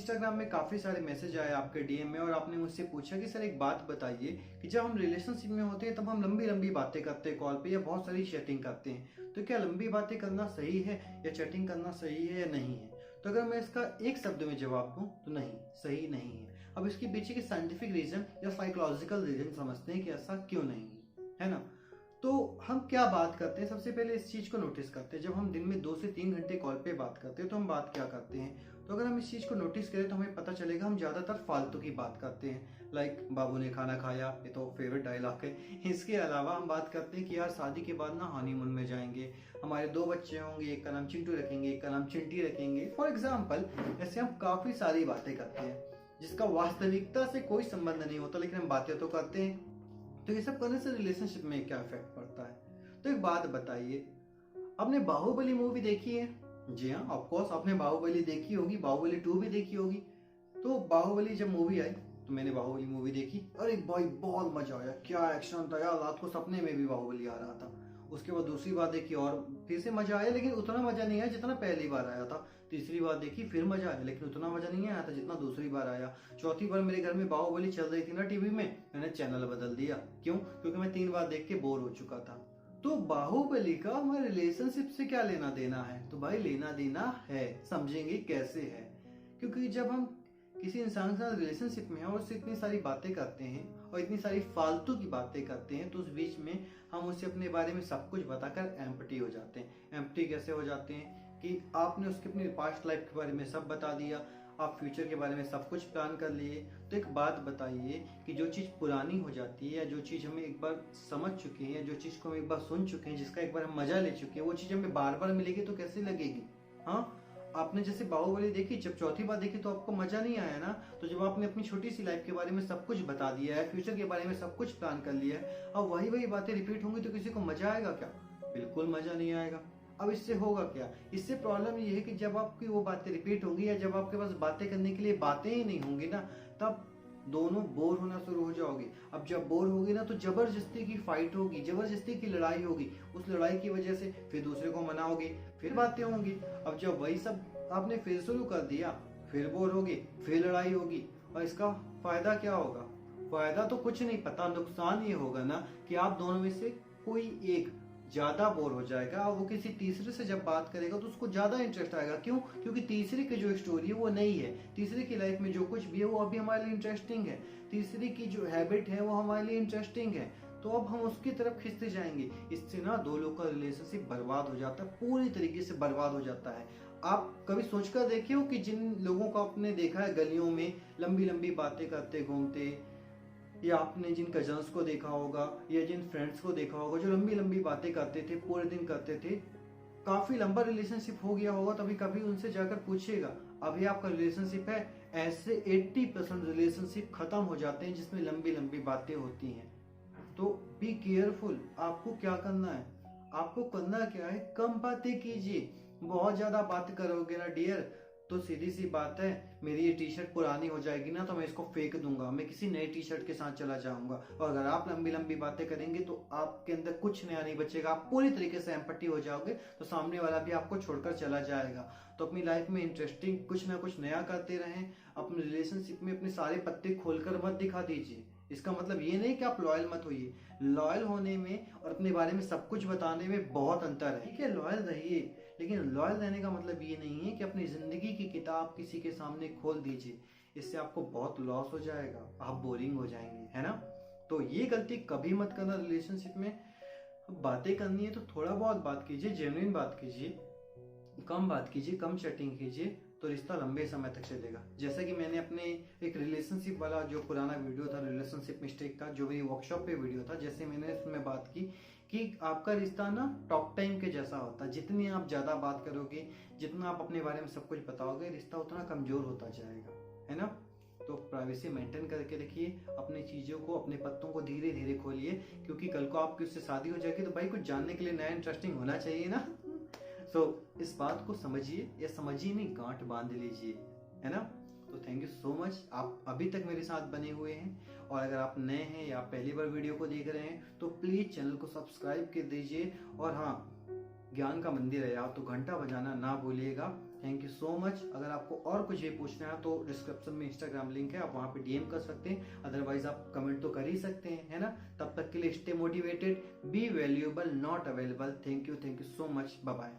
Instagram में काफी सारे मैसेज आए आपके डीएम में और आपने मुझसे पूछा कि सर एक बात बताइए कि जब हम रिलेशनशिप में होते हैं तब हम लंबी लंबी बातें करते हैं कॉल पे या बहुत सारी चैटिंग करते हैं, तो क्या लंबी बातें करना सही है या चैटिंग करना सही है या नहीं है? तो अगर मैं इसका एक शब्द में जवाब दूं तो नहीं, सही नहीं है। अब इसके पीछे के साइंटिफिक रीजन या साइकोलॉजिकल रीजन समझते हैं कि ऐसा क्यों नहीं है ना। तो हम क्या बात करते हैं, सबसे पहले इस चीज को नोटिस करते हैं। जब हम दिन में 2 से 3 घंटे कॉल पे बात करते हैं तो हम बात क्या करते हैं, तो अगर हम इस चीज को नोटिस करें तो हमें पता चलेगा हम ज्यादातर फालतू की बात करते हैं। लाइक बाबू ने खाना खाया, ये तो फेवरेट डायलॉग है। इसके अलावा हम बात करते हैं कि यार शादी के बाद ना हनीमून में जाएंगे, हमारे 2 बच्चे होंगे, एक का नाम चिंटू रखेंगे, एक का नाम चिंटी रखेंगे, फॉर एग्जाम्पल। ऐसे हम काफी सारी बातें करते हैं जिसका वास्तविकता से कोई संबंध नहीं होता, लेकिन हम बातें तो करते हैं। तो ये सब करने से रिलेशनशिप में क्या इफेक्ट पड़ता है? तो एक बात बताइए, आपने बाहुबली मूवी देखी है? जी हाँ, ऑफ कोर्स आपने बाहुबली देखी होगी, बाहुबली 2 भी देखी होगी। तो बाहुबली जब मूवी आई तो मैंने बाहुबली मूवी देखी, अरे भाई बहुत मजा आया, क्या एक्शन था यार, रात को सपने में भी बाहुबली आ रहा था। उसके बाद दूसरी बार देखी और फिर से मजा आया, लेकिन उतना मजा नहीं आया जितना पहली बार आया था। तीसरी बार देखी फिर मजा आया, लेकिन उतना मजा नहीं आया था जितना दूसरी बार आया। चौथी बार मेरे घर में बाहुबली चल रही थी ना टीवी में, मैंने चैनल बदल दिया। क्यों? क्योंकि मैं 3 बार देख के बोर हो चुका था। तो बाहुबली का हमारे रिलेशनशिप से क्या लेना देना है? तो भाई लेना देना है, समझेंगे कैसे है। क्योंकि जब हम किसी इंसान के साथ रिलेशनशिप में हैं और उससे इतनी सारी बातें करते हैं और इतनी सारी फालतू की बातें करते हैं, तो उस बीच में हम उसे अपने बारे में सब कुछ बताकर एम्प्टी हो जाते हैं। एम्प्टी कैसे हो जाते हैं कि आपने उसके अपनी पास्ट लाइफ के बारे में सब बता दिया, आप फ्यूचर के बारे में सब कुछ प्लान कर लिए। तो एक बात बताइए कि जो चीज पुरानी हो जाती है या जो चीज हमें एक बार समझ चुके हैं या जो चीज को हम एक बार सुन चुके हैं, जिसका एक बार हम मजा ले चुके हैं, वो चीज हमें बार बार मिलेगी तो कैसे लगेगी? हाँ, आपने जैसे बाहुबली देखी, जब चौथी बार देखी तो आपको मजा नहीं आया ना। तो जब आपने अपनी छोटी सी लाइफ के बारे में सब कुछ बता दिया है, फ्यूचर के बारे में सब कुछ प्लान कर लिया है, अब वही वही बातें रिपीट होंगी तो किसी को मजा आएगा क्या? बिल्कुल मजा नहीं आएगा। अब इससे होगा क्या? इससे प्रॉब्लम ये है कि जब आपकी वो बातें रिपीट होंगी या जब आपके पास बातें करने के लिए बातें ही नहीं होंगी ना, तब दोनों बोर होना शुरू हो जाओगे। अब जब बोर होगी ना तो जबरदस्ती की फाइट होगी, जबरदस्ती की लड़ाई होगी। उस लड़ाई की वजह से फिर दूसरे को मनाओगे, फिर बातें होंगी। अब जब वही सब आपने फिर शुरू कर दिया, फिर बोर होगे, फिर लड़ाई होगी। और इसका फायदा क्या होगा? फायदा तो कुछ नहीं पता, नुकसान ये होगा ना कि आप दोनों में से कोई एक ज्यादा बोर हो जाएगा और वो किसी तीसरे से जब बात करेगा तो उसको ज्यादा इंटरेस्ट आएगा। क्यों? क्योंकि तीसरे की जो स्टोरी है वो नई है, तीसरे की लाइफ में जो कुछ भी है वो अभी हमारे लिए इंटरेस्टिंग है, तीसरे की जो हैबिट है वो हमारे लिए इंटरेस्टिंग है। तो अब हम उसकी तरफ खिंचते जाएंगे। इससे ना 2 लोग का रिलेशनशिप बर्बाद हो जाता है, पूरी तरीके से बर्बाद हो जाता है। आप कभी सोचकर देखिए हो कि जिन लोगों को आपने देखा है गलियों में लंबी लंबी बातें करते घूमते, या आपने जिन कजन्स को देखा होगा या जिन फ्रेंड्स को देखा होगा जो लंबी लंबी बातें करते थे, पूरे दिन करते थे, काफी लंबा रिलेशनशिप हो गया होगा, तभी कभी उनसे जाकर पूछिएगा अभी आपका रिलेशनशिप है? ऐसे 80% रिलेशनशिप खत्म हो जाते हैं जिसमें लंबी लंबी बातें होती हैं। तो बी केयरफुल। आपको क्या करना है? आपको करना क्या है? कम बातें कीजिए। बहुत ज्यादा बात करोगे ना डियर तो सीधी सी बात है, मेरी ये टी शर्ट पुरानी हो जाएगी ना तो मैं इसको फेंक दूंगा, मैं किसी नई टी शर्ट के साथ चला जाऊंगा। और अगर आप लंबी लंबी बातें करेंगे तो आपके अंदर कुछ नया नहीं बचेगा, आप पूरी तरीके से एम्पटी हो जाओगे, तो सामने वाला भी आपको छोड़कर चला जाएगा। तो अपनी लाइफ में इंटरेस्टिंग कुछ ना कुछ नया करते रहें। अपने रिलेशनशिप में अपने सारे पत्ते खोलकर मत दिखा दीजिए। इसका मतलब ये नहीं कि आप लॉयल मत होइए। लॉयल होने में और अपने बारे में सब कुछ बताने में बहुत अंतर है। ठीक है, लॉयल रहिए, लेकिन लॉयल रहने का मतलब ये नहीं है कि अपनी जिंदगी की किताब किसी के सामने खोल दीजिए। इससे आपको बहुत लॉस हो जाएगा, आप बोरिंग हो जाएंगे, है ना। तो ये गलती कभी मत करना रिलेशनशिप में। बातें करनी है तो थोड़ा बहुत बात कीजिए, जेन्युइन बात कीजिए, कम बात कीजिए, कम चैटिंग कीजिए, तो रिश्ता लंबे समय तक चलेगा। जैसा कि मैंने अपने एक रिलेशनशिप वाला जो पुराना वीडियो था, रिलेशनशिप मिस्टेक का, जो मेरी वर्कशॉप पे वीडियो था, जैसे मैंने उसमें बात की कि आपका रिश्ता ना टॉक टाइम के जैसा होता है। जितनी आप ज्यादा बात करोगे, जितना आप अपने बारे में सब कुछ बताओगे, रिश्ता उतना कमजोर होता जाएगा, है ना। तो प्राइवेसी मेंटेन करके रखिए, अपनी चीजों को, अपने पत्तों को धीरे धीरे खोलिए, क्योंकि कल को आपकी उससे शादी हो जाएगी तो भाई कुछ जानने के लिए नया इंटरेस्टिंग होना चाहिए ना। इस बात को समझिए, या समझिए नहीं, गांठ बांध लीजिए, है ना। तो थैंक यू सो मच, आप अभी तक मेरे साथ बने हुए हैं। और अगर आप नए हैं या पहली बार वीडियो को देख रहे हैं तो प्लीज चैनल को सब्सक्राइब कर दीजिए। और हाँ, ज्ञान का मंदिर है यहाँ, तो घंटा बजाना ना भूलिएगा। Thank you so much. अगर आपको और कुछ ये पूछना है तो डिस्क्रिप्शन में इंस्टाग्राम लिंक है, आप वहाँ पे डीएम कर सकते हैं, अदरवाइज आप कमेंट तो कर ही सकते हैं, है ना। तब तक के लिए stay motivated, be valuable, not available. Thank you so much, bye bye.